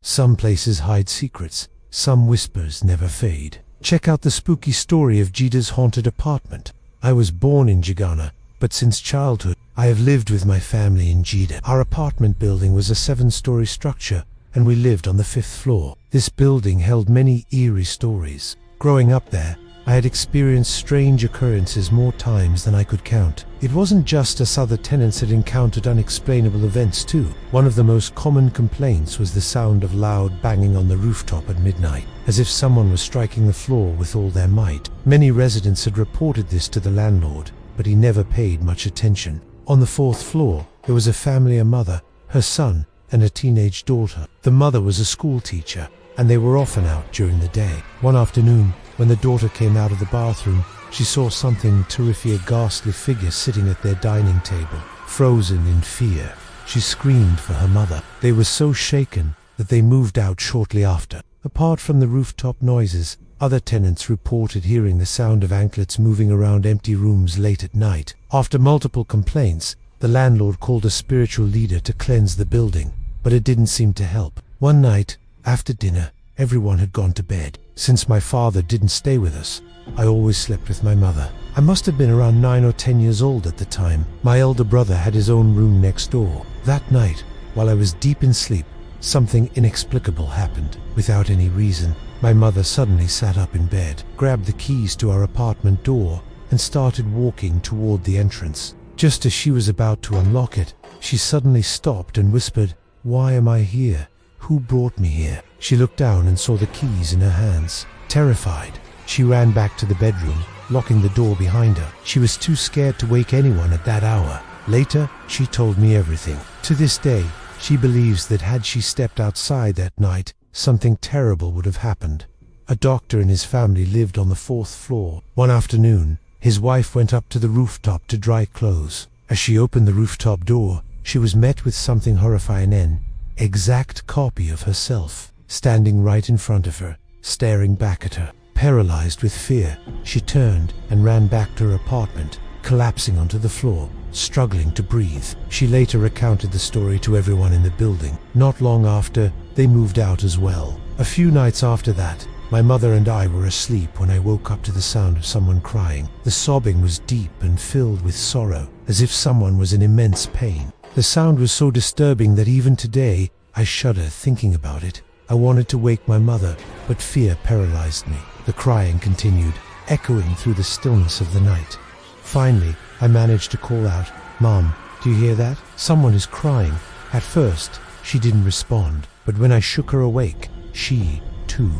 Some places hide secrets, some whispers never fade. Check out the spooky story of Jiddah's haunted apartment. I was born in Jiddah, but since childhood, I have lived with my family in Jiddah. Our apartment building was a 7-story structure, and we lived on the 5th floor. This building held many eerie stories. Growing up there, I had experienced strange occurrences more times than I could count. It wasn't just us, other tenants had encountered unexplainable events too. One of the most common complaints was the sound of loud banging on the rooftop at midnight, as if someone was striking the floor with all their might. Many residents had reported this to the landlord, but he never paid much attention. On the 4th floor, there was a family, a mother, her son, and a teenage daughter. The mother was a school teacher, and they were often out during the day. One afternoon, when the daughter came out of the bathroom, she saw something terrifying, a ghastly figure sitting at their dining table. Frozen in fear, she screamed for her mother. They were so shaken that they moved out shortly after. Apart from the rooftop noises, other tenants reported hearing the sound of anklets moving around empty rooms late at night. After multiple complaints, the landlord called a spiritual leader to cleanse the building, but it didn't seem to help. One night, after dinner, everyone had gone to bed. Since my father didn't stay with us, I always slept with my mother. I must have been around 9 or 10 years old at the time. My elder brother had his own room next door. That night, while I was deep in sleep, something inexplicable happened. Without any reason, my mother suddenly sat up in bed, grabbed the keys to our apartment door, and started walking toward the entrance. Just as she was about to unlock it, she suddenly stopped and whispered, "Why am I here? Who brought me here?" She looked down and saw the keys in her hands. Terrified, she ran back to the bedroom, locking the door behind her. She was too scared to wake anyone at that hour. Later, she told me everything. To this day, she believes that had she stepped outside that night, something terrible would have happened. A doctor and his family lived on the 4th floor. One afternoon, his wife went up to the rooftop to dry clothes. As she opened the rooftop door, she was met with something horrifying, an exact copy of herself, standing right in front of her, staring back at her. Paralyzed with fear, she turned and ran back to her apartment, collapsing onto the floor, struggling to breathe. She later recounted the story to everyone in the building. Not long after, they moved out as well. A few nights after that, my mother and I were asleep when I woke up to the sound of someone crying. The sobbing was deep and filled with sorrow, as if someone was in immense pain. The sound was so disturbing that even today, I shudder thinking about it. I wanted to wake my mother, but fear paralyzed me. The crying continued, echoing through the stillness of the night. Finally, I managed to call out, "Mom, do you hear that? Someone is crying." At first, she didn't respond, but when I shook her awake, she, too,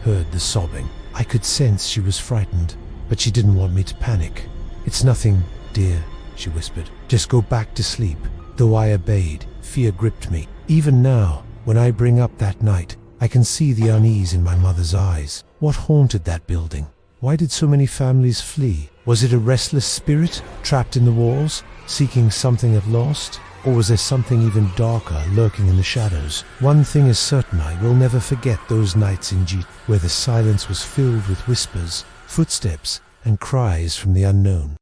heard the sobbing. I could sense she was frightened, but she didn't want me to panic. "It's nothing, dear," she whispered. "Just go back to sleep." Though I obeyed, fear gripped me. Even now, when I bring up that night, I can see the unease in my mother's eyes. What haunted that building? Why did so many families flee? Was it a restless spirit trapped in the walls, seeking something it lost? Or was there something even darker lurking in the shadows? One thing is certain, I will never forget those nights in Jiddah, where the silence was filled with whispers, footsteps, and cries from the unknown.